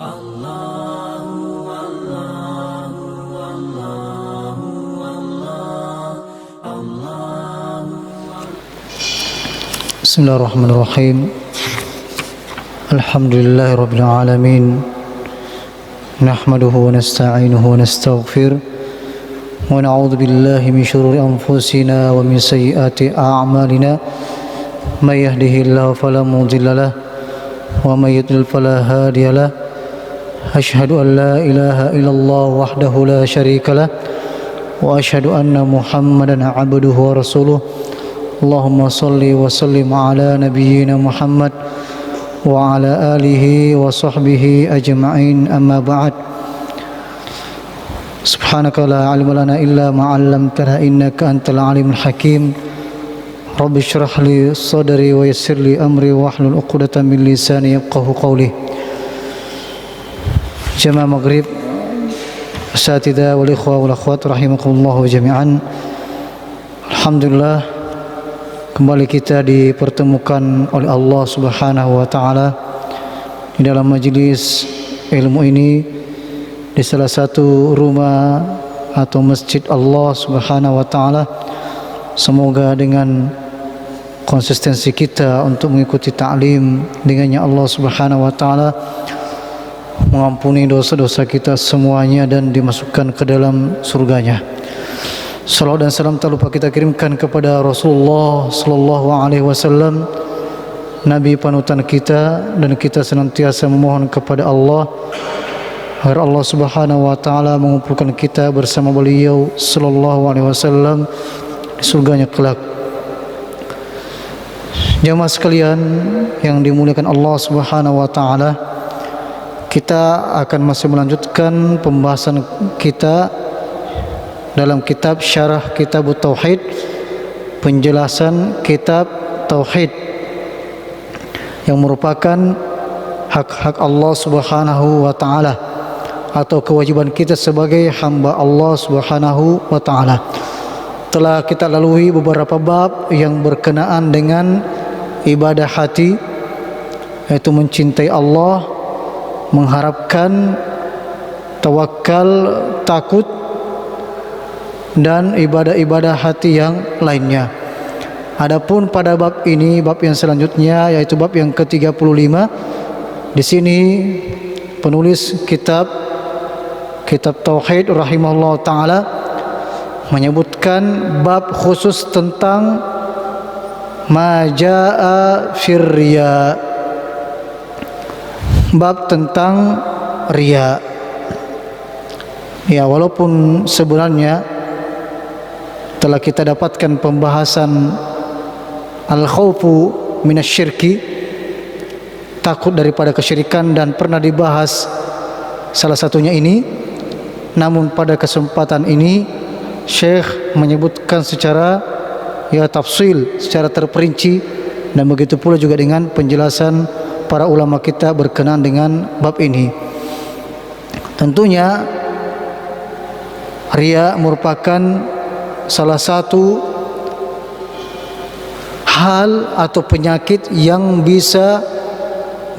Bismillahirrahmanirrahim. Alhamdulillahi rabbil alamin. Nahmaduhu wa nasta'inuhu wa nastaghfir. Wa na'udzu billahi min shururi anfusina wa min sayyiati a'malina. May yahdihillahu fala mudilla lahu wa may yudlil fala hadiya lahu. Asyhadu an la ilaha illallah wahdahu la syarika lahu wa asyhadu anna Muhammadan 'abduhu wa rasuluh. Allahumma salli wa sallim ala nabiyyina Muhammad wa ala alihi wa sahbihi ajma'in, amma ba'd. Subhanaka la ilma lana illa ma 'allamtana innaka antal alimul hakim. Rabbi shrah li sadri wa yassir li amri wahlul 'uqdatam min lisani yafqahu qawli. Jamaah maghrib, asatidzah wal ikhwah wal akhwat rahimakumullah jami'an. Alhamdulillah, kembali kita dipertemukan oleh Allah Subhanahu wa taala di dalam majelis ilmu ini, di salah satu rumah atau masjid Allah Subhanahu wa taala. Semoga dengan konsistensi kita untuk mengikuti ta'lim, dengannya Allah Subhanahu wa taala mengampuni dosa-dosa kita semuanya dan dimasukkan ke dalam surganya. Salawat dan salam tak lupa kita kirimkan kepada Rasulullah sallallahu alaihi wasallam, nabi panutan kita, dan kita senantiasa memohon kepada Allah agar Allah Subhanahu wa taala mengumpulkan kita bersama beliau sallallahu alaihi wasallam di surganya kelak. Jamaah sekalian yang dimuliakan Allah Subhanahu wa taala, kita akan masih melanjutkan pembahasan kita dalam kitab Syarah Kitab Tauhid, penjelasan kitab Tauhid yang merupakan hak-hak Allah Subhanahu wa taala atau kewajiban kita sebagai hamba Allah Subhanahu wa taala. Telah kita lalui beberapa bab yang berkenaan dengan ibadah hati, yaitu mencintai Allah, mengharapkan, tawakal, takut, dan ibadah-ibadah hati yang lainnya. Adapun pada bab ini, bab yang selanjutnya, yaitu bab yang ke-35, di sini penulis kitab Tauhid rahimahullah taala menyebutkan bab khusus tentang ma jaa fir riya, bab tentang riya. Ya, walaupun sebenarnya telah kita dapatkan pembahasan al-khawfu minasyirki, takut daripada kesyirikan, dan pernah dibahas salah satunya ini, namun pada kesempatan ini Syekh menyebutkan secara tafsil, secara terperinci, dan begitu pula juga dengan penjelasan para ulama kita berkenaan dengan bab ini. Tentunya riya merupakan salah satu hal atau penyakit yang bisa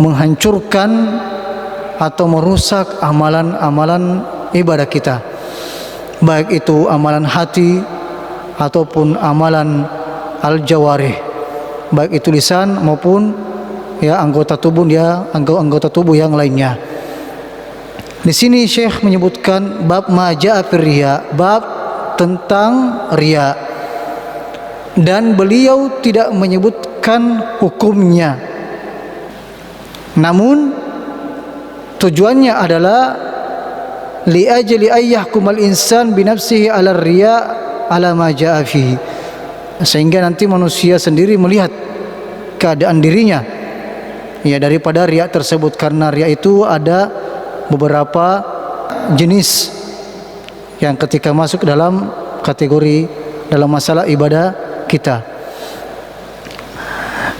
menghancurkan atau merusak amalan-amalan ibadah kita, baik itu amalan hati ataupun amalan al-jawarih, baik itu lisan maupun anggota tubuh yang lainnya. Di sini Syekh menyebutkan bab ma jaa fir riya, bab tentang riya, dan beliau tidak menyebutkan hukumnya, namun tujuannya adalah li ajli ayyahkumal insan bi nafsihi ala riya ala ma jaa fihi, sehingga nanti manusia sendiri melihat keadaan dirinya daripada riya tersebut, karena riya itu ada beberapa jenis yang ketika masuk dalam kategori dalam masalah ibadah kita.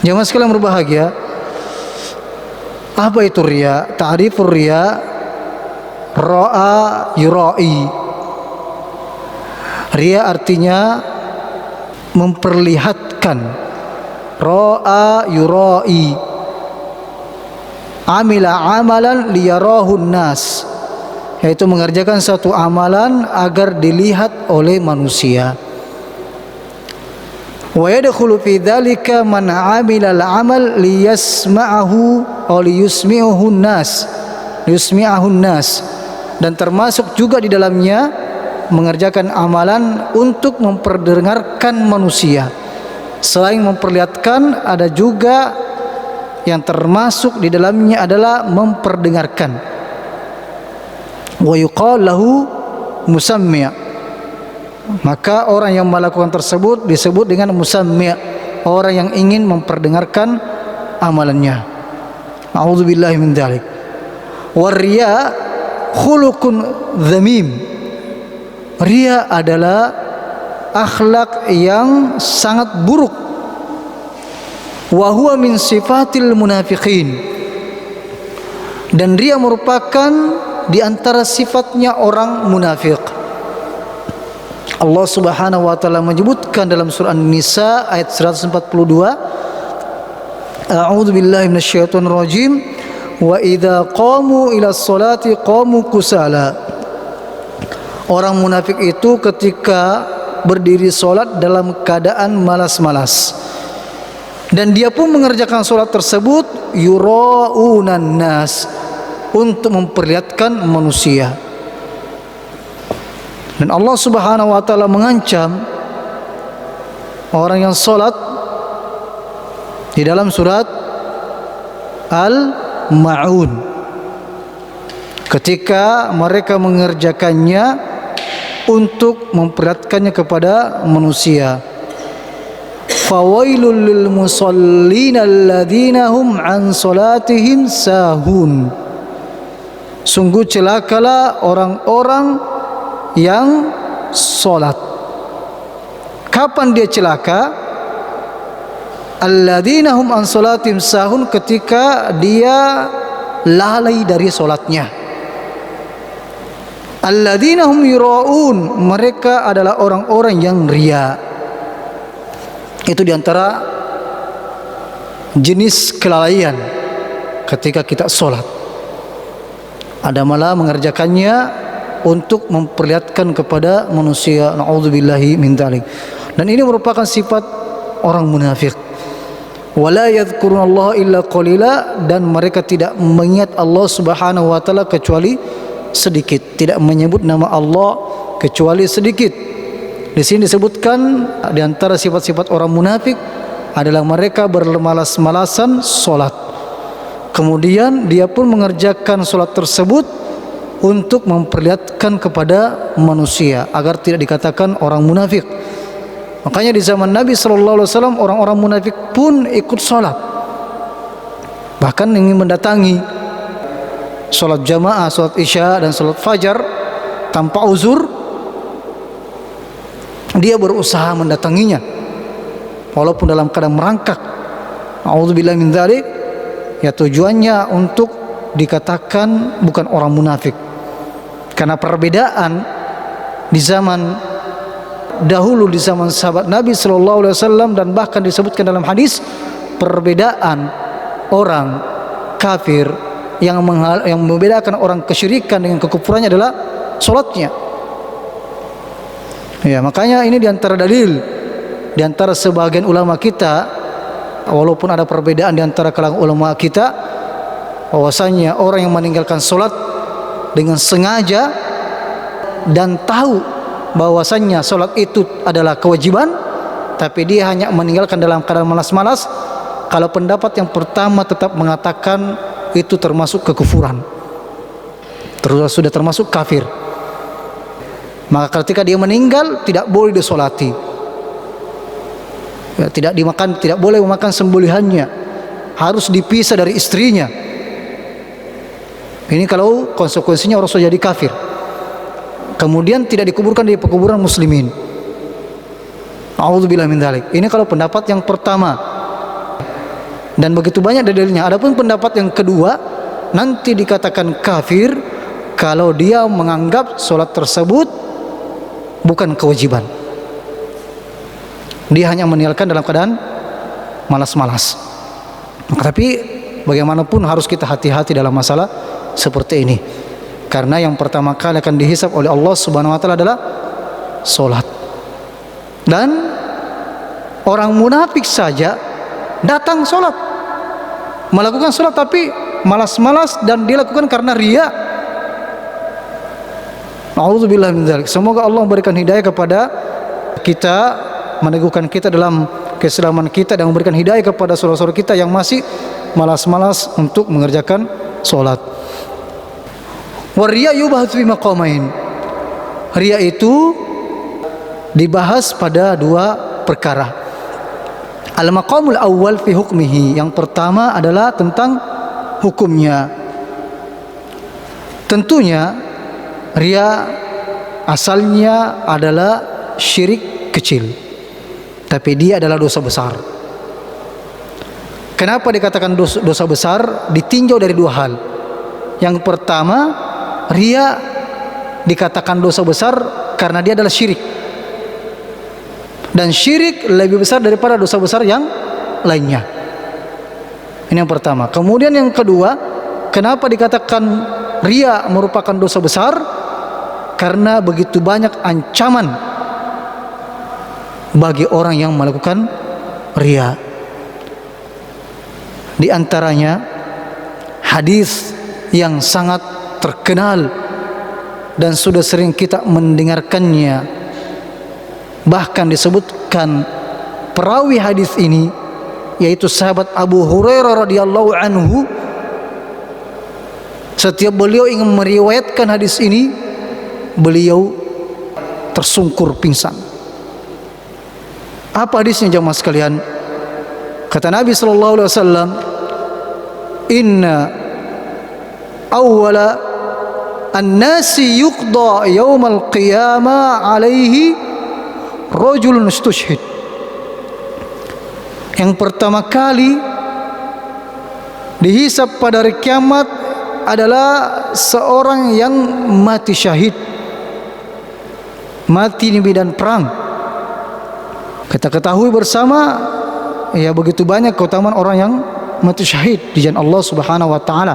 Jamaah sekalian berbahagia, apa itu riya? Ta'rifur riya, ra'a yura'i. Riya artinya memperlihatkan, ra'a yura'i. amila amalan liyarahun nas, yaitu mengerjakan satu amalan agar dilihat oleh manusia. Wa yadkhulu fi dzalika man 'amila al-'amal liyasma'ahu aw liyusmi'uhu an-nas, dan termasuk juga di dalamnya mengerjakan amalan untuk memperdengarkan manusia. Selain memperlihatkan, ada juga yang termasuk di dalamnya adalah memperdengarkan. Wa yuqal lahu musammi', maka orang yang melakukan tersebut disebut dengan musammi', orang yang ingin memperdengarkan amalannya. A'udzubillahi min dzalik. Warriya khuluqun dzamim, riya adalah akhlak yang sangat buruk. Wa huwa min sifatil munafiqin, dan riya merupakan di antara sifatnya orang munafik. Allah Subhanahu wa taala menyebutkan dalam surah An-Nisa ayat 142, A'udzu billahi minasyaitonir rajim, wa idza qamu ila sholati qamu kusala. Orang munafik itu ketika berdiri salat dalam keadaan malas-malas, dan dia pun mengerjakan salat tersebut yuraunan nas, untuk memperlihatkan manusia. Dan Allah Subhanahu wa taala mengancam orang yang salat di dalam surat Al-Ma'un ketika mereka mengerjakannya untuk memperlihatkannya kepada manusia. Fawailul lil musallin alladzina hum an salatihim sahun. Sungguh celakalah orang-orang yang salat. Kapan dia celaka? Alladzina hum an salatihim sahun, ketika dia lalai dari salatnya. Alladzina hum yuraun, mereka adalah orang-orang yang riya. Itu diantara jenis kelalaian ketika kita salat. Ada malah mengerjakannya untuk memperlihatkan kepada manusia. Na'udzubillahi min dzalik. Dan ini merupakan sifat orang munafik. Wala yadhkurunallaha illa qalila, dan mereka tidak mengingat Allah Subhanahu wa taala kecuali sedikit, tidak menyebut nama Allah kecuali sedikit. Di sini disebutkan di antara sifat-sifat orang munafik adalah mereka bermalas-malasan salat. Kemudian dia pun mengerjakan salat tersebut untuk memperlihatkan kepada manusia agar tidak dikatakan orang munafik. Makanya di zaman Nabi SAW orang-orang munafik pun ikut salat, bahkan ingin mendatangi salat jamaah, salat isya dan salat fajar tanpa uzur. Dia berusaha mendatanginya walaupun dalam keadaan merangkak. A'udzubillahi min dzalik. Ya, tujuannya untuk dikatakan bukan orang munafik. Karena perbedaan di zaman dahulu, di zaman sahabat Nabi SAW, dan bahkan disebutkan dalam hadis, perbedaan orang kafir yang membedakan orang kesyirikan dengan kekufurannya adalah salatnya. Ya, makanya ini diantara dalil, diantara sebagian ulama kita, walaupun ada perbedaan diantara kalangan ulama kita, bahwasanya orang yang meninggalkan salat dengan sengaja dan tahu bahwasannya salat itu adalah kewajiban, tapi dia hanya meninggalkan dalam keadaan malas-malas, kalau pendapat yang pertama tetap mengatakan itu termasuk kekufuran, terus sudah termasuk kafir. Maka ketika dia meninggal tidak boleh disolati, ya, tidak boleh memakan sembelihannya, harus dipisah dari istrinya. Ini kalau konsekuensinya orang sudah jadi kafir. Kemudian tidak dikuburkan di pekuburan muslimin. A'udzubillahi min dzalik. Ini kalau pendapat yang pertama. Dan begitu banyak dalilnya. Adapun pendapat yang kedua, nanti dikatakan kafir kalau dia menganggap salat tersebut bukan kewajiban. Dia hanya meninggalkan dalam keadaan malas-malas. Tapi bagaimanapun harus kita hati-hati dalam masalah seperti ini. Karena yang pertama kali akan dihisab oleh Allah Subhanahu wa taala adalah salat. Dan orang munafik saja datang salat, melakukan salat tapi malas-malas dan dilakukan karena riya. A'udzubillahi min dzalik. Semoga Allah memberikan hidayah kepada kita, meneguhkan kita dalam keislaman kita dan memberikan hidayah kepada saudara-saudara kita yang masih malas-malas untuk mengerjakan salat. Wariya yubahas fi maqamain. Riya itu dibahas pada dua perkara. Al-maqamul awwal fi hukmihi. Yang pertama adalah tentang hukumnya. Tentunya riya asalnya adalah syirik kecil, tapi dia adalah dosa besar. Kenapa dikatakan dosa besar? Ditinjau dari dua hal. Yang pertama, riya dikatakan dosa besar karena dia adalah syirik, dan syirik lebih besar daripada dosa besar yang lainnya. Ini yang pertama. Kemudian yang kedua, kenapa dikatakan riya merupakan dosa besar? Karena begitu banyak ancaman bagi orang yang melakukan riya. Di antaranya hadis yang sangat terkenal dan sudah sering kita mendengarkannya. Bahkan disebutkan perawi hadis ini yaitu sahabat Abu Hurairah radhiyallahu anhu. Setiap beliau ingin meriwayatkan hadis ini, beliau tersungkur pingsan. Apa hadisnya jamaah sekalian? Kata Nabi sallallahu alaihi wasallam, "Inna awwala an-nasi yuqda yaumal qiyamah alaihi rajulun istushhid." Yang pertama kali dihisab pada hari kiamat adalah seorang yang mati syahid, mati di medan perang. Kita ketahui bersama ya begitu banyak keutamaan orang yang mati syahid di jalan Allah Subhanahu wa taala.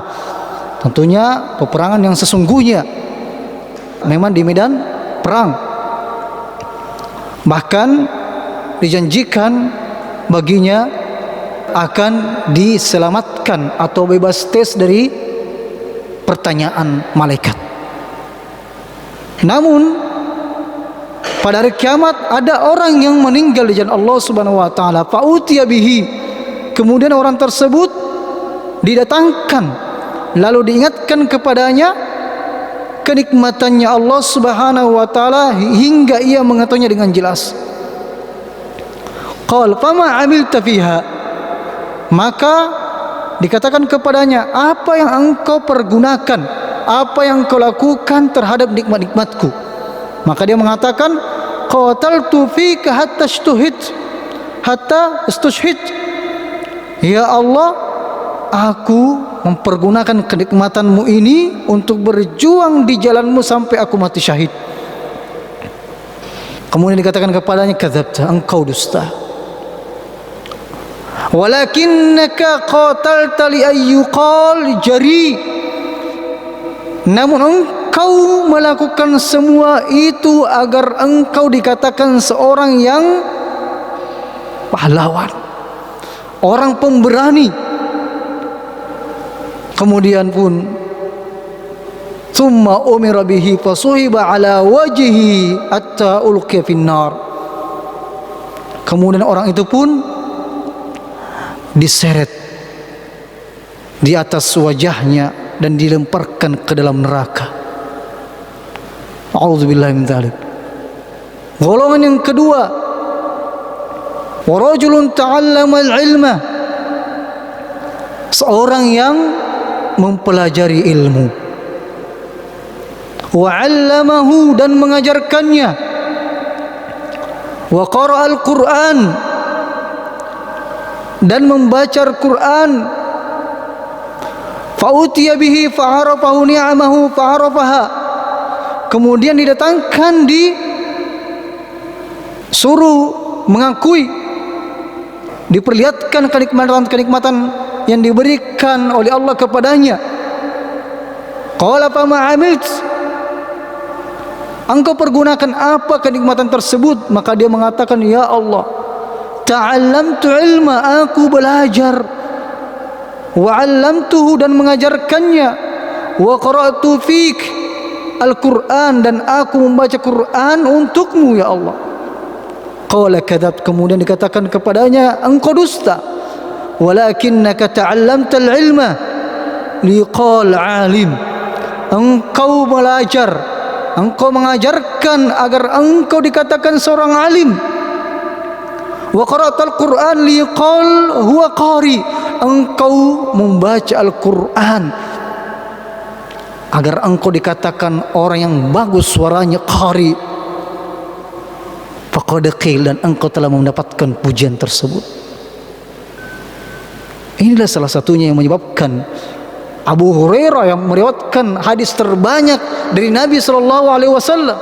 Tentunya peperangan yang sesungguhnya memang di medan perang. Bahkan dijanjikan baginya akan diselamatkan atau bebas tes dari pertanyaan malaikat. Namun pada hari kiamat ada orang yang meninggal di jalan Allah Subhanahu wa taala, fa'utiya bihi. Kemudian orang tersebut didatangkan lalu diingatkan kepadanya kenikmatannya Allah Subhanahu wa taala hingga ia mengetahuinya dengan jelas. Qal fama amilta fiha. Maka dikatakan kepadanya, apa yang engkau pergunakan, apa yang kau lakukan terhadap nikmat-nikmatku? Maka dia mengatakan, qataltu fika hatta istushhid. Ya Allah, aku mempergunakan kenikmatanmu ini untuk berjuang di jalanmu sampai aku mati syahid. Kemudian dikatakan kepadanya, kadzabta, engkau dusta. Walakinnaka qatalta li ayyuqal jari. Namun engkau melakukan semua itu agar engkau dikatakan seorang yang pahlawan, orang pemberani. Kemudian pun thumma umira bihi fasuhiba ala wajhihi hatta ulqiya finnar. Kemudian orang itu pun diseret di atas wajahnya dan dilemparkan ke dalam neraka. A'udzubillahi min dzalik. Golongan yang kedua, wa rajulun ta'allama al-ilma. Seorang yang mempelajari ilmu, wa 'allamahu dan mengajarkannya, wa qara'a al-Qur'an dan membaca Al-Quran, fa'utiya bihi fa'arafahu ni'amahu fa'arafaha. Kemudian didatangkan, disuruh mengakui, diperlihatkan kenikmatan-kenikmatan yang diberikan oleh Allah kepadanya. Qala fama amilt, engkau pergunakan apa kenikmatan tersebut? Maka dia mengatakan, ya Allah, ta'allamtu ilma, aku belajar, wa 'allamtuhu, dan mengajarkannya, wa qara'tu fik Al-Quran, dan aku membaca Quran untukmu ya Allah. Qala kadzab, kemudian dikatakan kepadanya, engkau dusta. Walakinnaka ta'allamta al-ilma liqal alim, engkau belajar, engkau mengajarkan agar engkau dikatakan seorang alim. Wa qara'tal Qur'an liqal huwa qari, engkau membaca Al-Quran agar engkau dikatakan orang yang bagus suaranya, qari. Faqad qil, dan engkau telah mendapatkan pujian tersebut. Inilah salah satunya yang menyebabkan Abu Hurairah yang meriwayatkan hadis terbanyak dari Nabi SAW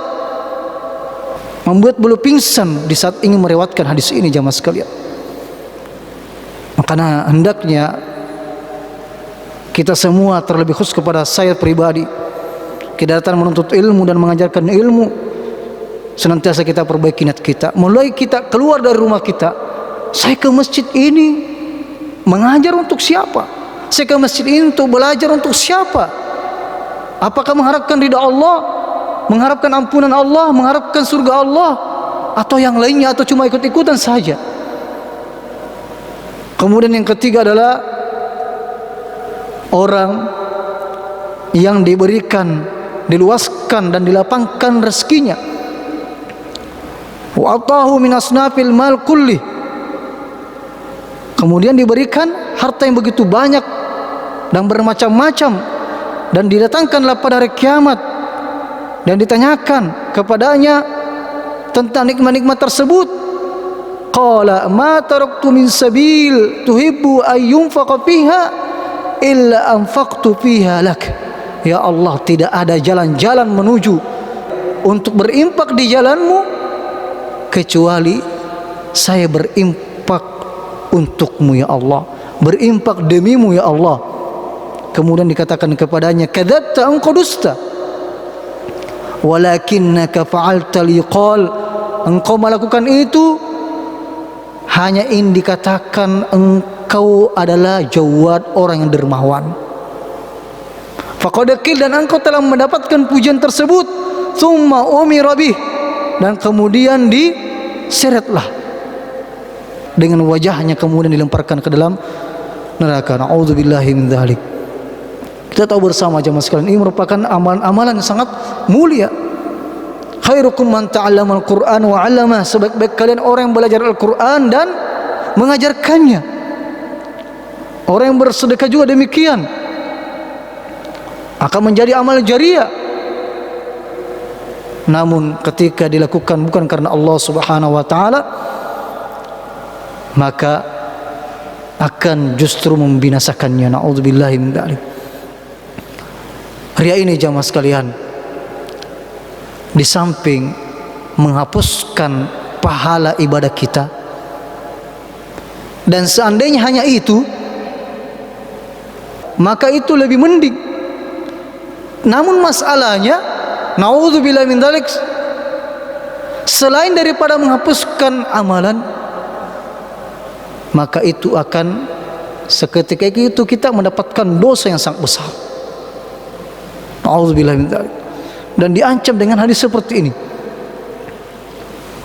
membuat beliau pingsan di saat ingin meriwayatkan hadis ini, jamaah sekalian. Makanya hendaknya kita semua, terlebih khusus kepada saya pribadi, kita datang menuntut ilmu dan mengajarkan ilmu, senantiasa kita perbaiki niat kita. Mulai kita keluar dari rumah kita, saya ke masjid ini mengajar untuk siapa? Saya ke masjid ini untuk belajar untuk siapa? Apakah mengharapkan ridha Allah, mengharapkan ampunan Allah, mengharapkan surga Allah, atau yang lainnya, atau cuma ikut-ikutan saja? Kemudian yang ketiga adalah orang yang diberikan, diluaskan dan dilapangkan rezekinya. Wa atahu min asnafil mal kulli, kemudian diberikan harta yang begitu banyak dan bermacam-macam, dan didatangkanlah pada hari kiamat dan ditanyakan kepadanya tentang nikmat-nikmat tersebut. Qala ma taraktu min sabil tuhibbu ay yunfaqa fiha illa anfaqtu fiha lak. Ya Allah, tidak ada jalan-jalan menuju untuk berimpak di jalanmu kecuali saya berimpak untukmu ya Allah, berimpak demimu ya Allah. Kemudian dikatakan kepadanya, kadzabta, engkau dusta. Walakinnaka fa'alta liqal, engkau melakukan itu hanya ingin dikatakan engkau adalah jawad, orang yang dermawan. Faqad qil, dan engkau telah mendapatkan pujian tersebut. Tsumma umira bih, dan kemudian diseretlah dengan wajahnya, kemudian dilemparkan ke dalam neraka. Na'udzubillahi min dzalik. Kita tahu bersama jemaah sekalian, ini merupakan amalan-amalan yang sangat mulia. Khairukum man ta'allama al-Qur'an wa 'allama, sebaik-baik kalian orang yang belajar Al-Qur'an dan mengajarkannya. Orang yang bersedekah juga demikian, akan menjadi amal jariah. Namun ketika dilakukan bukan karena Allah Subhanahu wa taala, maka akan justru membinasakannya. Na'udzubillahi min dzalik. Ria ini jamaah sekalian, di samping menghapuskan pahala ibadah kita, dan seandainya hanya itu, maka itu lebih mending. Namun masalahnya, na'udzubillahi min dzalik, selain daripada menghapuskan amalan, maka itu akan seketika itu kita mendapatkan dosa yang sangat besar. Na'udzubillahi min dzalik. Dan diancam dengan hadis seperti ini,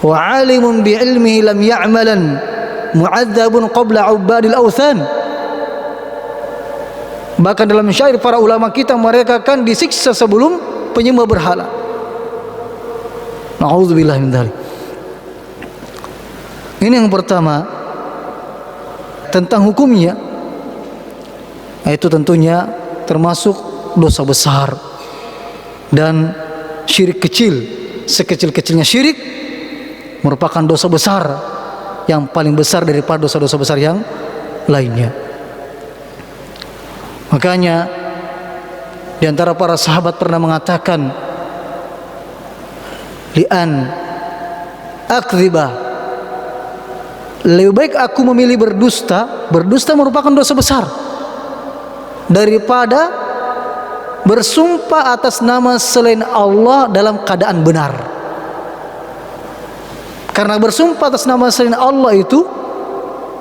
wa 'alimun bi 'ilmihi lam ya'malan mu'adzabun qabla 'ubadil awthan. Bahkan dalam syair para ulama kita, mereka akan disiksa sebelum penyembah berhala. Na'udzubillahi min dzalik. Ini yang pertama tentang hukumnya, yaitu tentunya termasuk dosa besar dan syirik kecil. Sekecil-kecilnya syirik merupakan dosa besar yang paling besar daripada dosa-dosa besar yang lainnya. Makanya di antara para sahabat pernah mengatakan, li'an akdziba, lebih baik aku memilih berdusta. Berdusta merupakan dosa besar. daripada bersumpah atas nama selain Allah dalam keadaan benar. Karena bersumpah atas nama selain Allah itu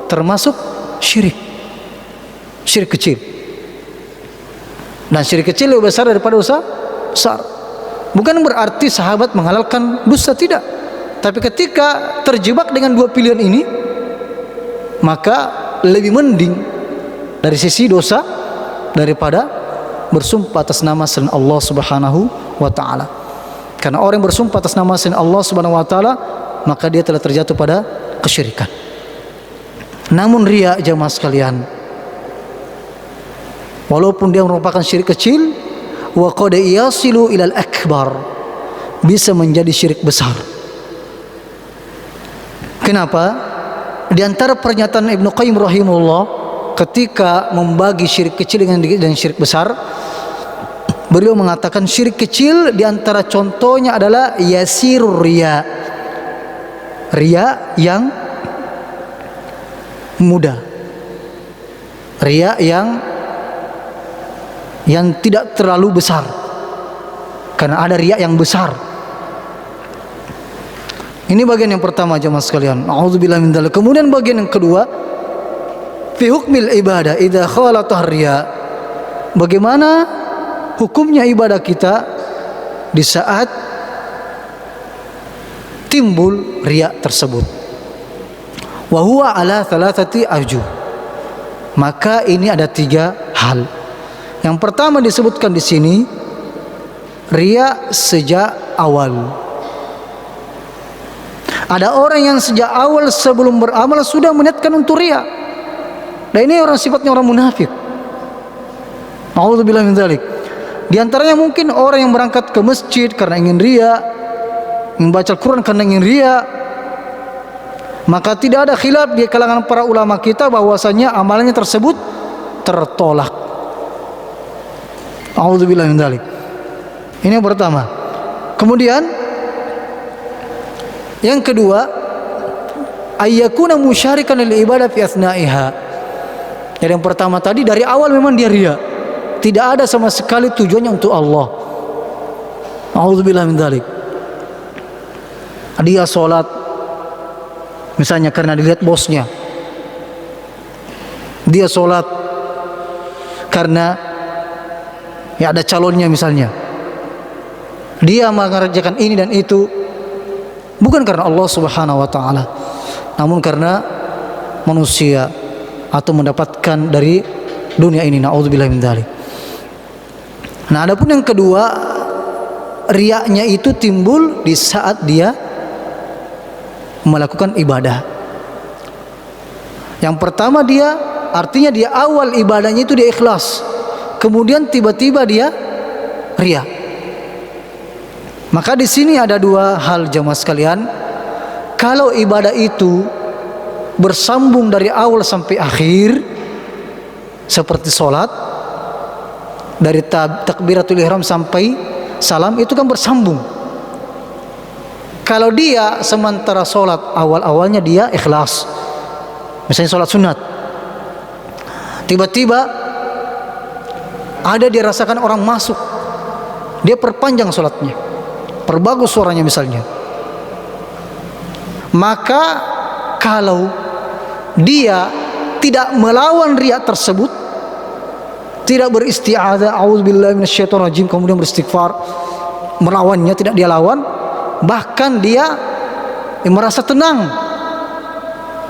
termasuk syirik, syirik kecil. Dan syirik kecil lebih besar daripada dosa besar. Bukan berarti sahabat menghalalkan dosa, tidak. Tapi ketika terjebak dengan dua pilihan ini, maka lebih mending dari sisi dosa daripada bersumpah atas nama selain Allah Subhanahu wa taala. Karena orang yang bersumpah atas nama selain Allah Subhanahu wa taala, maka dia telah terjatuh pada kesyirikan. Namun riya, jemaah sekalian, walaupun dia merupakan syirik kecil, wa qad yasilu ilal akbar, bisa menjadi syirik besar. Kenapa? Di antara pernyataan Ibnu Qayyim rahimahullah ketika membagi syirik kecil dengan syirik besar, beliau mengatakan syirik kecil di antara contohnya adalah yasirur riya, riya yang mudah, riya yang tidak terlalu besar. Karena ada riya yang besar. Ini bagian yang pertama, jemaah sekalian. A'udzubillahi min dzalik. Kemudian bagian yang kedua, fi hukmil ibadah idza khalatah riya. Bagaimana hukumnya ibadah kita di saat timbul riya tersebut? Wa huwa ala thalathati awjuh. Maka ini ada 3 hal. Yang pertama disebutkan di sini, riya sejak awal. Ada orang yang sejak awal sebelum beramal sudah meniatkan untuk riya. Dan ini orang sifatnya orang munafik. A'udzubillahi min dzalik. Di antaranya mungkin orang yang berangkat ke masjid karena ingin riya, membaca Al-Quran karena ingin riya. Maka tidak ada khilaf di kalangan para ulama kita bahwasanya amalannya tersebut tertolak. A'udzubillahi min dzalik. Ini yang pertama. Kemudian yang kedua, ayyakuna musyarikan lil ibadah fi asna'iha. Jadi yang pertama tadi dari awal memang dia riya, tidak ada sama sekali tujuannya untuk Allah. A'udzubillahi min dzalik. Dia sholat misalnya karena dilihat bosnya, dia sholat karena ya ada calonnya misalnya, dia mengerjakan ini dan itu bukan karena Allah Subhanahu wa taala, namun karena manusia atau mendapatkan dari dunia ini. Naudzubillahi min dzalik. Nah, adapun yang kedua, riyanya itu timbul di saat dia melakukan ibadah. Yang pertama dia artinya dia awal ibadahnya itu dia ikhlas, kemudian tiba-tiba dia riya. Maka di sini ada 2 hal, jemaah sekalian. Kalau ibadah itu bersambung dari awal sampai akhir, seperti sholat, dari takbiratul ihram sampai salam, itu kan bersambung. Kalau dia sementara sholat awal-awalnya dia ikhlas, misalnya sholat sunat, tiba-tiba ada dirasakan orang masuk, dia perpanjang sholatnya, perbagus suaranya misalnya. Maka kalau dia tidak melawan riya tersebut, tidak beristi'adzah, a'udzubillahi minasyaitonirrajim, kemudian beristighfar, melawannya tidak dia lawan, bahkan dia merasa tenang,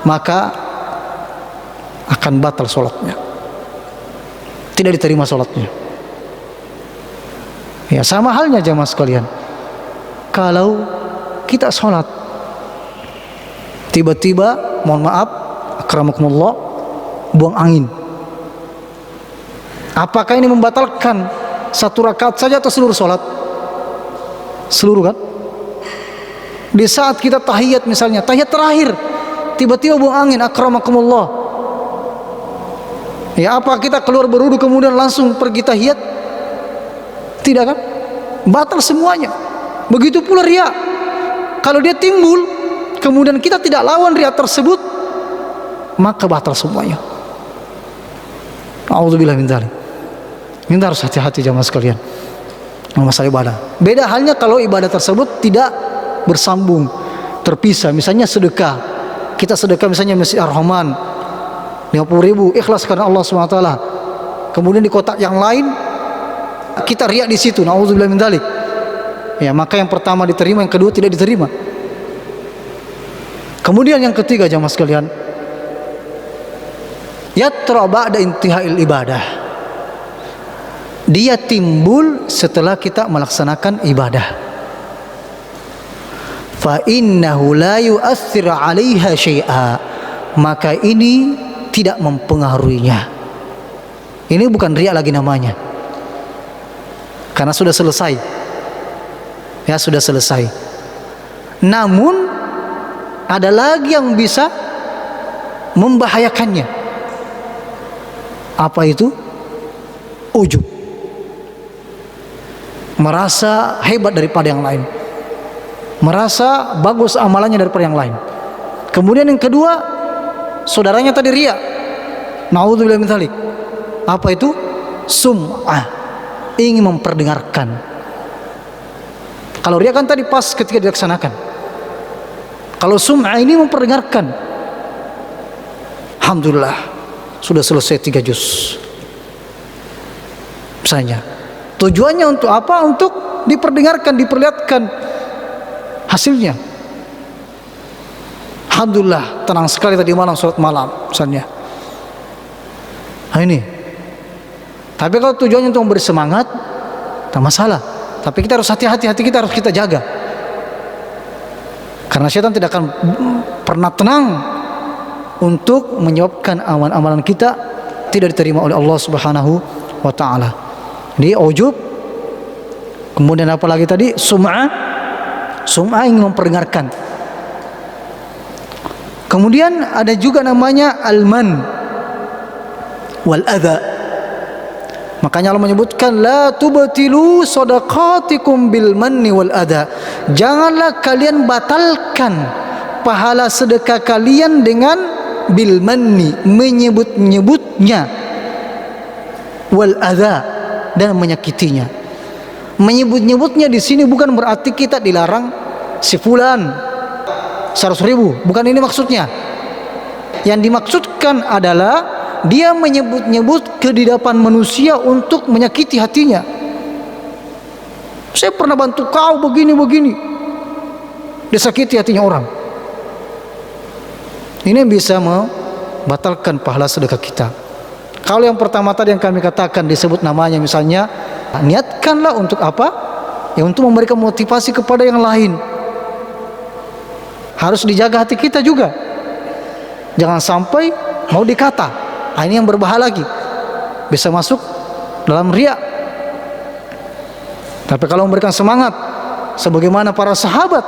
maka akan batal sholatnya, tidak diterima sholatnya. Ya, sama halnya jamaah sekalian, kalau kita sholat tiba-tiba, mohon maaf, akramakumullah, buang angin, apakah ini membatalkan satu rakaat saja atau seluruh sholat? Seluruh kan? Di saat kita tahiyat misalnya, tahiyat terakhir, tiba-tiba buang angin, akramakumullah, ya apa kita keluar berwudu kemudian langsung pergi tahiyat? Tidak kan? Batal semuanya. Begitu pula riya. Kalau dia timbul kemudian kita tidak lawan riya tersebut, maka batal semuanya. A'udzubillahi min dzalik. Kita harus hati-hati jamaah sekalian masalah ibadah. Beda halnya kalau ibadah tersebut tidak bersambung, terpisah. Misalnya sedekah, kita sedekah misalnya Masjid Ar-Rahman 50.000 ikhlas karena Allah SWT. Kemudian di kotak yang lain kita riak di situ, naudzubillah min dzalik. Ya, maka yang pertama diterima, yang kedua tidak diterima. Kemudian yang ketiga jamaah sekalian, yatra ba'da intihail ibadah. Dia timbul setelah kita melaksanakan ibadah. Fa innahu la yu'athir 'alaiha syai'a. Maka ini tidak mempengaruhinya. Ini bukan riya lagi namanya. Karena sudah selesai. Ya, sudah selesai. Namun ada lagi yang bisa membahayakannya. Apa itu? Ujub. Merasa hebat daripada yang lain, merasa bagus amalannya daripada yang lain. Kemudian yang kedua, saudaranya tadi riya, naudzubillah min dzalik. Apa itu? Sum'ah, ingin memperdengarkan. Kalau riya kan tadi pas ketika dilaksanakan. Kalau sum'ah ini memperdengarkan. Alhamdulillah sudah selesai 3 juz misalnya. Tujuannya untuk apa? Untuk diperdengarkan, diperlihatkan hasilnya. Alhamdulillah, tenang sekali tadi malam sholat malam misalnya. Nah ini. Tapi kalau tujuannya untuk memberi semangat, tak masalah. Tapi kita harus hati-hati, hati kita harus kita jaga. Karena syaitan tidak akan pernah tenang untuk menyebabkan amalan-amalan kita tidak diterima oleh Allah Subhanahu wa taala. Jadi ujub, kemudian apa lagi tadi? Sum'ah ingin memperdengarkan. Kemudian ada juga namanya al-man wal adha. Makanya Allah menyebutkan la tubtilu shadaqatikum bil manni wal adha. Janganlah kalian batalkan pahala sedekah kalian dengan bil manni, menyebut-nyebutnya, wal adha, dan menyakitinya. Menyebut-nyebutnya di sini bukan berarti kita dilarang si fulan 100.000, bukan ini maksudnya. Yang dimaksudkan adalah dia menyebut-nyebut kehidupan manusia untuk menyakiti hatinya. Saya pernah bantu kau begini-begini, disakiti hatinya orang. Ini bisa membatalkan pahala sedekah kita. Kalau yang pertama tadi yang kami katakan disebut namanya, misalnya niatkanlah untuk apa? Ya untuk memberikan motivasi kepada yang lain. Harus dijaga hati kita juga. Jangan sampai mau dikata. Nah, ini yang berbahaya lagi. Bisa masuk dalam riya. Tapi kalau memberikan semangat sebagaimana para sahabat,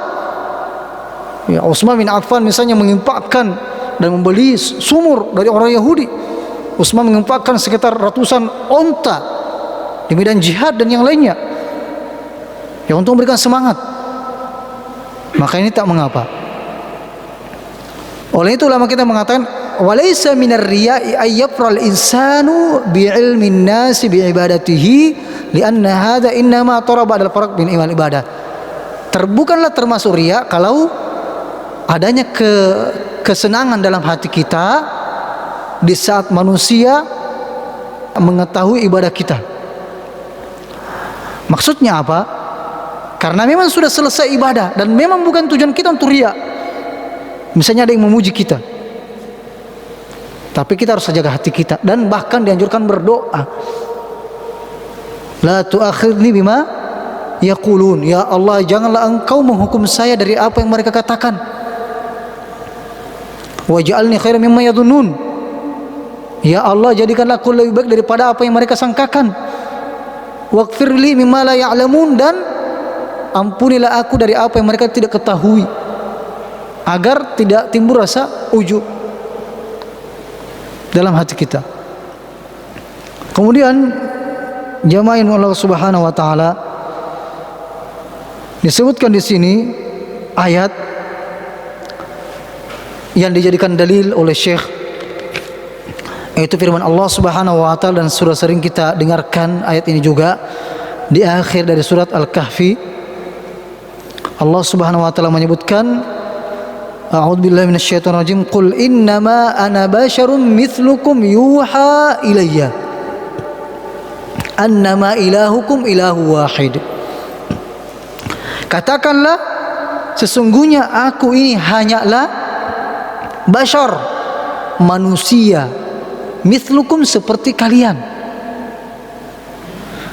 ya Utsman bin Affan misalnya menginfakkan dan membeli sumur dari orang Yahudi. Utsman menginfakkan sekitar ratusan onta di medan jihad dan yang lainnya, ya untuk memberikan semangat. Maka ini tak mengapa. Oleh itu ulama kita mengatakan walaysa minar riya'i ayyafral insanu bi'ilmin nasi bi'ibadatihi lianna hadha innama taraba al farq bin iman ibadah. Bukanlah termasuk riya kalau adanya kesenangan dalam hati kita di saat manusia mengetahui ibadah kita. Maksudnya apa? Karena memang sudah selesai ibadah dan memang bukan tujuan kita untuk riya. Misalnya ada yang memuji kita, tapi kita harus jaga hati kita dan bahkan dianjurkan berdoa. La tu'akhirni bima yaqulun. Ya Allah, janganlah engkau menghukum saya dari apa yang mereka katakan. Waj'alni khairan mimma yadhunnun. Ya Allah, jadikanlah aku lebih baik daripada apa yang mereka sangkakan. Waghfirli mimma la ya'lamun, dan ampunilah aku dari apa yang mereka tidak ketahui, agar tidak timbul rasa ujub dalam hati kita. Kemudian jamaah Allah Subhanahu wa taala disebutkan di sini ayat yang dijadikan dalil oleh Syekh Yaitu firman Allah Subhanahu wa taala, dan sudah sering kita dengarkan ayat ini juga di akhir dari surat Al-Kahfi. Allah Subhanahu wa taala menyebutkan, a'udzubillahi minasyaitonir rajim, qul innama ana basyarum mithlukum yuha ilayya annama ilahukum ilahu wahid. Katakanlah, sesungguhnya aku ini hanyalah bashar, manusia, mithlukum, seperti kalian.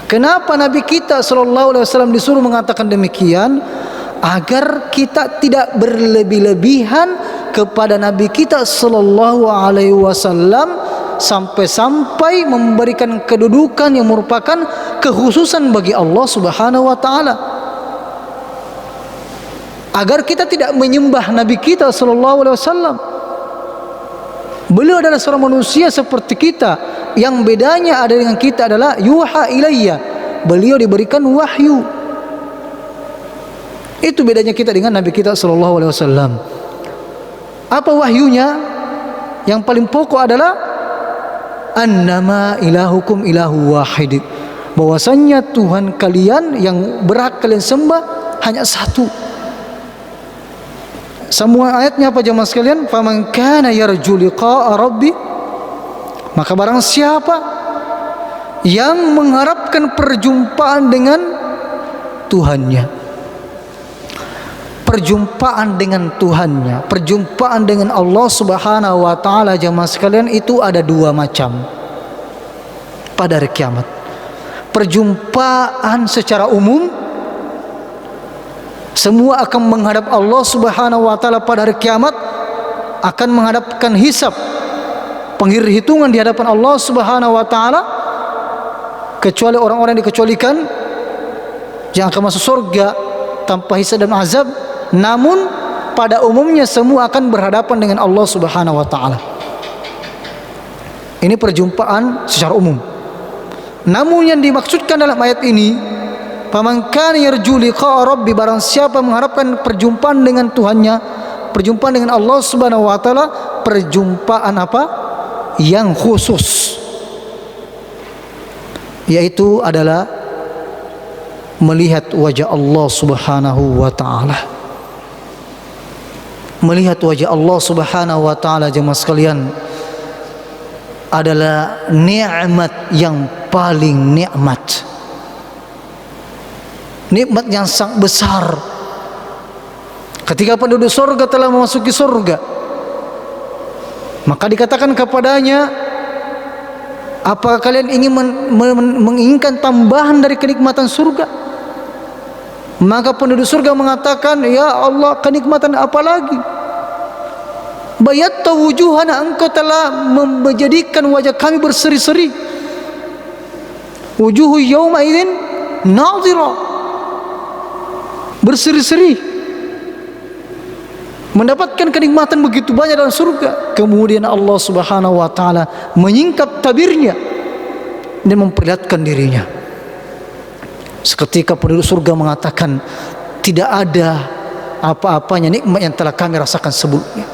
Kenapa Nabi kita sallallahu alaihi wasallam disuruh mengatakan demikian? Agar kita tidak berlebih-lebihan kepada Nabi kita sallallahu alaihi wasallam, sampai-sampai memberikan kedudukan yang merupakan kekhususan bagi Allah Subhanahu wa taala. Agar kita tidak menyembah Nabi kita sallallahu alaihi wasallam. Beliau adalah seorang manusia seperti kita. Yang bedanya ada dengan kita adalah yuha ilayya, beliau diberikan wahyu. Itu bedanya kita dengan Nabi kita sallallahu alaihi wasallam. Apa wahyunya? Yang paling pokok adalah annama ilahukum ilahu wahid, bahwasannya Tuhan kalian yang berhak kalian sembah hanya satu. Semua ayatnya apa jemaah sekalian? Faman kana yarju liqa'a rabbi, maka barang siapa yang mengharapkan perjumpaan dengan Tuhannya, perjumpaan dengan Tuhannya, perjumpaan dengan Allah Subhanahu wa taala, jemaah sekalian, itu ada dua macam pada hari kiamat. Perjumpaan secara umum, semua akan menghadap Allah Subhanahu wa taala pada hari kiamat, akan menghadapkan hisab, penghitungan di hadapan Allah Subhanahu wa taala, kecuali orang-orang yang dikecualikan yang akan masuk surga tanpa hisab dan azab. Namun pada umumnya semua akan berhadapan dengan Allah Subhanahu wa taala. Ini perjumpaan secara umum. Namun yang dimaksudkan dalam ayat ini, faman kana yarju liqa'a rabbi, barang siapa mengharapkan perjumpaan dengan Tuhannya, perjumpaan dengan Allah Subhanahu wa taala, perjumpaan apa? Yang khusus, yaitu adalah melihat wajah Allah Subhanahu wa taala. Melihat wajah Allah Subhanahu wa taala, jemaah sekalian, adalah nikmat yang paling nikmat. Nikmat yang sangat besar. Ketika penduduk surga telah memasuki surga, maka dikatakan kepadanya, apakah kalian ingin menginginkan tambahan dari kenikmatan surga? Maka penduduk surga mengatakan, ya Allah, kenikmatan apa lagi? Bayatta wujuhana, engkau telah menjadikan wajah kami berseri-seri. Wujuhu yawma idzin nadhira, berseri-seri, mendapatkan kenikmatan begitu banyak dalam surga. Kemudian Allah Subhanahu wa taala menyingkap tabirnya dan memperlihatkan dirinya. Seketika penduduk surga mengatakan, tidak ada apa-apanya nikmat yang telah kami rasakan sebelumnya.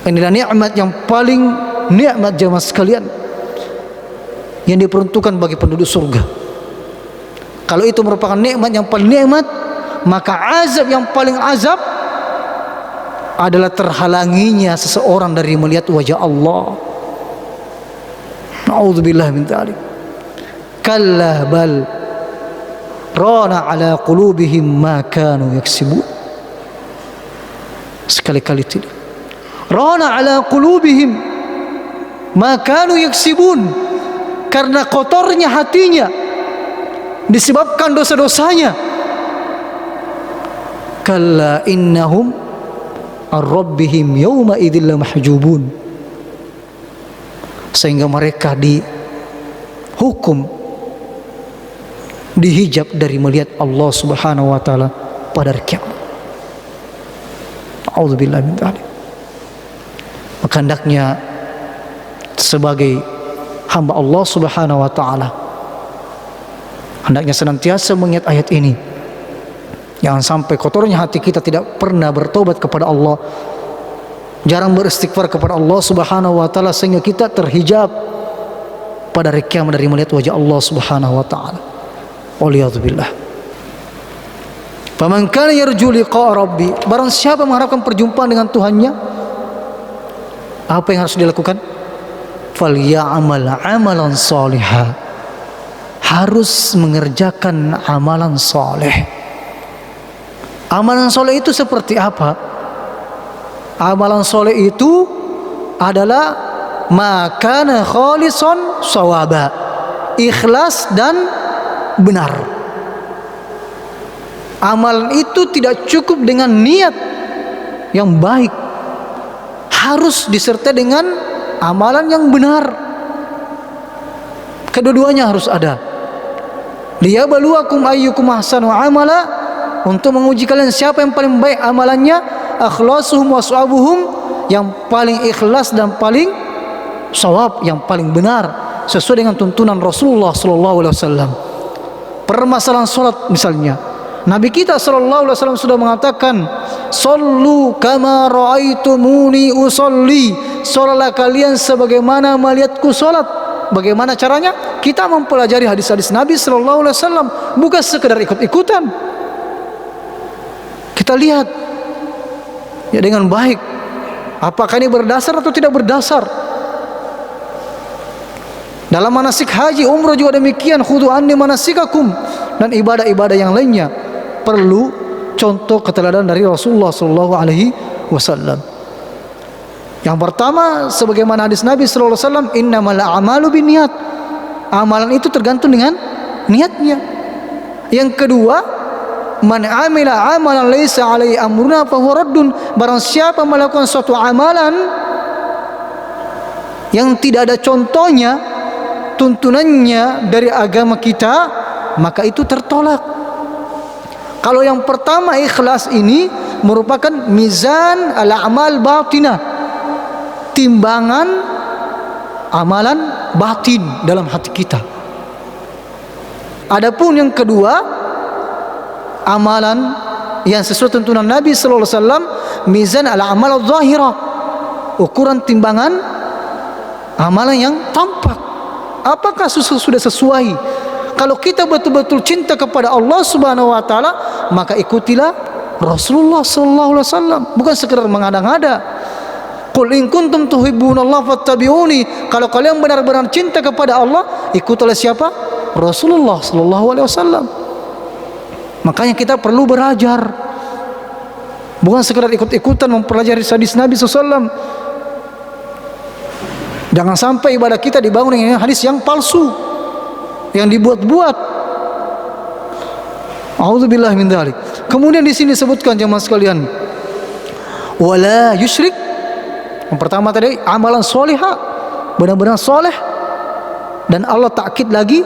Inilah nikmat yang paling nikmat, jemaah sekalian, yang diperuntukkan bagi penduduk surga. Kalau itu merupakan nikmat yang paling nikmat, maka azab yang paling azab adalah terhalanginya seseorang dari melihat wajah Allah. Na'udzubillah min dzalik. Kalla bal rana ala qulubihim ma kanu yaksibun. Sekali-kali tidak. Rana ala qulubihim ma kanu yaksibun, karena kotornya hatinya disebabkan dosa-dosanya. Kalla innahum ar-rabbihim yawma idzil mahjubun, sehingga mereka dihukum, dihijab dari melihat Allah Subhanahu wa taala pada hari kiamat. A'udzubillahi min dzalik. Maka hendaknya sebagai hamba Allah Subhanahu wa taala, hendaknya senantiasa mengingat ayat ini. Jangan sampai kotornya hati kita tidak pernah bertobat kepada Allah, jarang beristighfar kepada Allah Subhanahu wa taala sehingga kita terhijab pada hari kiamat dari melihat wajah Allah Subhanahu wa taala. Waliyadzubillah. Faman kana yarju liqa rabbi, barang siapa mengharapkan perjumpaan dengan Tuhannya, apa yang harus dilakukan? Falyamal amalan salihah, harus mengerjakan amalan soleh. Amalan soleh itu seperti apa? Amalan soleh itu adalah makana khalison sawaba, ikhlas dan benar. Amalan itu tidak cukup dengan niat yang baik, harus disertai dengan amalan yang benar. Kedua-duanya harus ada. Liyabluwakum ayyukum ahsanu amala, untuk menguji kalian siapa yang paling baik amalannya. Akhlasuhum waswabuhum, yang paling ikhlas dan paling sawab, yang paling benar sesuai dengan tuntunan Rasulullah sallallahu alaihi wasallam. Permasalahan salat misalnya, Nabi kita sallallahu alaihi wasallam sudah mengatakan, "Shallu kama raaitumuni usolli." Salatlah kalian sebagaimana melihatku salat. Bagaimana caranya? Kita mempelajari hadis-hadis Nabi sallallahu alaihi wasallam, bukan sekedar ikut-ikutan. Kita lihat ya dengan baik, apakah ini berdasar atau tidak berdasar. Dalam manasik haji, umrah juga demikian. Khudhu anni manasikakum, dan ibadah-ibadah yang lainnya perlu contoh keteladanan dari Rasulullah sallallahu alaihi wasallam. Yang pertama, sebagaimana hadis Nabi sallallahu alaihi wasallam, innamal a'malu binniyat. Amalan itu tergantung dengan niatnya. Yang kedua, man amila amalan laisa alaihi amruna fa huwa raddun. Barang siapa melakukan suatu amalan yang tidak ada contohnya, tuntunannya dari agama kita, maka itu tertolak. Kalau yang pertama, ikhlas ini merupakan mizan al-a'mal batinah, timbangan amalan batin dalam hati kita. Adapun yang kedua, amalan yang sesuai tuntunan Nabi sallallahu alaihi wasallam, mizan al-amal adh-dhahirah, ukuran timbangan amalan yang tampak. Apakah sudah sesuai? Kalau kita betul-betul cinta kepada Allah Subhanahu wa taala, maka ikutilah Rasulullah sallallahu alaihi wasallam, bukan sekedar mengada-ngada. Qul in kuntum tuhibbunallaha fattabi'uni. Kalau kalian benar-benar cinta kepada Allah, ikutilah siapa? Rasulullah sallallahu alaihi wasallam. Makanya kita perlu belajar, bukan sekedar ikut-ikutan mempelajari hadis Nabi SAW. Jangan sampai ibadah kita dibangun dengan hadis yang palsu, yang dibuat-buat. A'udzubillahi min dzalik. Kemudian di sini disebutkan jemaah sekalian, wala yusyrik. Yang pertama tadi amalan solihah, benar-benar soleh. Dan Allah takkid lagi,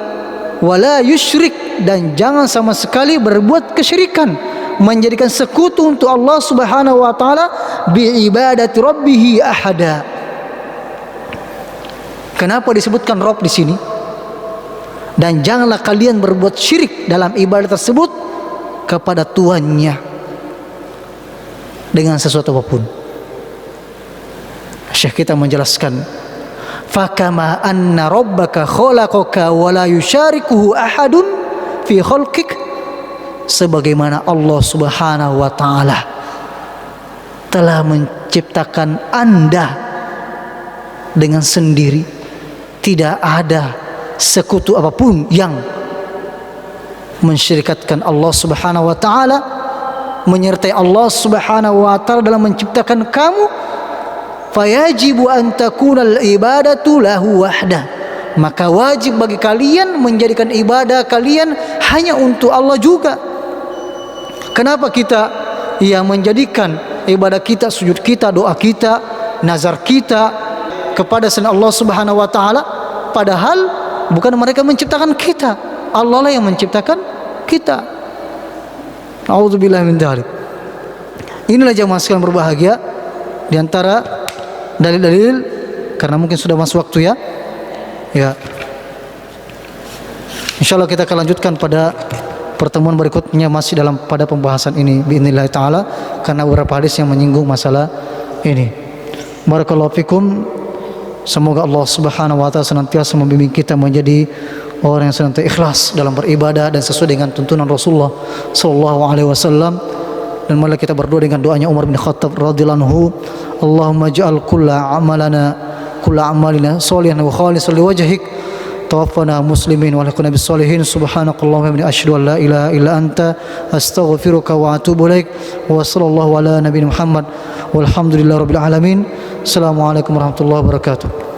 wala yusyrik, dan jangan sama sekali berbuat kesyirikan, menjadikan sekutu untuk Allah Subhanahu wa taala bi ibadati rabbih ahada. Kenapa disebutkan Rabb di sini? Dan janganlah kalian berbuat syirik dalam ibadah tersebut kepada Tuhannya dengan sesuatu apapun. Syekh kita menjelaskan, fakama anna rabbaka khalaqaka wa la yusyarikuhu ahadun fi khalqik, sebagaimana Allah Subhanahu wa taala telah menciptakan Anda dengan sendiri, tidak ada sekutu apapun yang mensyirikatkan Allah Subhanahu wa taala, menyertai Allah Subhanahu wa taala dalam menciptakan kamu. Fayajibu an takunal ibadatu lahu wahdah, maka wajib bagi kalian menjadikan ibadah kalian hanya untuk Allah juga. Kenapa kita menjadikan ibadah kita, sujud kita, doa kita, nazar kita kepada selain Allah Subhanahu wa taala, padahal bukan mereka menciptakan kita, Allah lah yang menciptakan kita. A'udzubillahi min dzalik. Inilah jemaah sekalian berbahagia, di antara dalil-dalil, karena mungkin sudah masuk waktu ya. Insyaallah kita akan lanjutkan pada pertemuan berikutnya, masih pada pembahasan ini biidznillah taala, karena beberapa hadis yang menyinggung masalah ini. Barakallahu fikum. Semoga Allah Subhanahu wa taala senantiasa membimbing kita menjadi orang yang senantiasa ikhlas dalam beribadah dan sesuai dengan tuntunan Rasulullah sallallahu alaihi wasallam. Dan mari kita berdoa dengan doanya Umar bin Khattab radhiyallahu anhu, Allahumma ja'al kulla amalina sholihan wa khalisan liwajhik, tawaffana muslimin wa alhiqna bis solihin. Subhanakallahumma wa bihamdika asyhadu an la ilaha illa anta astaghfiruka wa atubu ilaik. Wa sallallahu ala nabiyina Muhammad walhamdulillahirabbil alamin. Assalamualaikum warahmatullahi wabarakatuh.